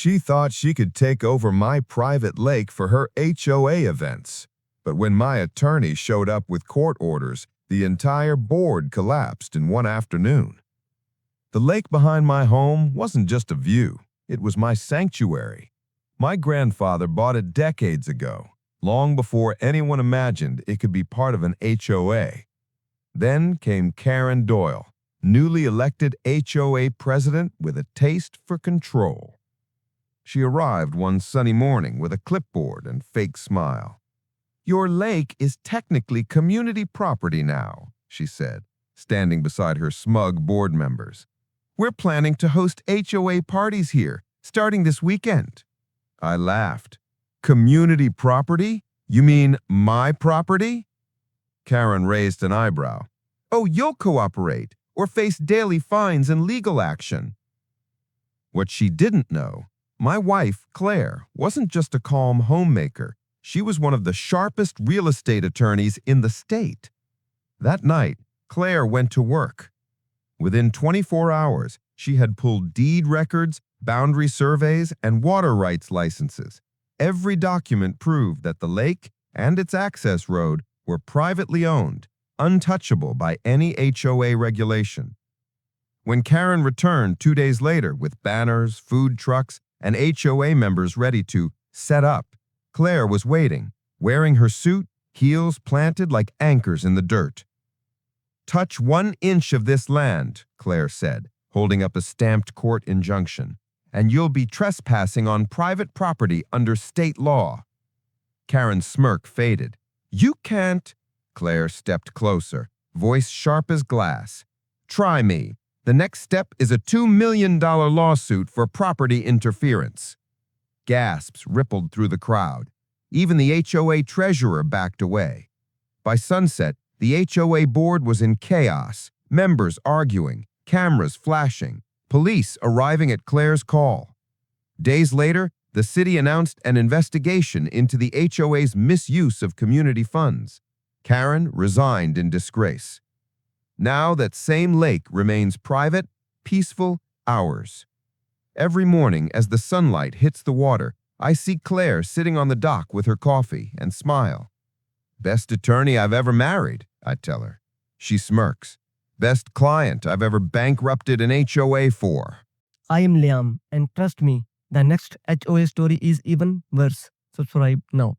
She thought she could take over my private lake for her HOA events. But when my attorney showed up with court orders, the entire board collapsed in one afternoon. The lake behind my home wasn't just a view, it was my sanctuary. My grandfather bought it decades ago, long before anyone imagined it could be part of an HOA. Then came Karen Doyle, newly elected HOA president with a taste for control. She arrived one sunny morning with a clipboard and fake smile. "Your lake is technically community property now," she said, standing beside her smug board members. "We're planning to host HOA parties here, starting this weekend." I laughed. "Community property? You mean my property?" Karen raised an eyebrow. "Oh, you'll cooperate or face daily fines and legal action." What she didn't know, my wife, Claire, wasn't just a calm homemaker. She was one of the sharpest real estate attorneys in the state. That night, Claire went to work. Within 24 hours, she had pulled deed records, boundary surveys, and water rights licenses. Every document proved that the lake and its access road were privately owned, untouchable by any HOA regulation. When Karen returned 2 days later with banners, food trucks, and HOA members ready to set up, Claire was waiting, wearing her suit, heels planted like anchors in the dirt. "Touch 1 inch of this land," Claire said, holding up a stamped court injunction, "and you'll be trespassing on private property under state law." Karen's smirk faded. "You can't—" Claire stepped closer, voice sharp as glass. "Try me. The next step is a $2 million lawsuit for property interference." Gasps rippled through the crowd. Even the HOA treasurer backed away. By sunset, the HOA board was in chaos, members arguing, cameras flashing, police arriving at Claire's call. Days later, the city announced an investigation into the HOA's misuse of community funds. Karen resigned in disgrace. Now that same lake remains private, peaceful, ours. Every morning as the sunlight hits the water, I see Claire sitting on the dock with her coffee and smile. "Best attorney I've ever married," I tell her. She smirks. "Best client I've ever bankrupted an HOA for." I am Liam, and trust me, the next HOA story is even worse. Subscribe now.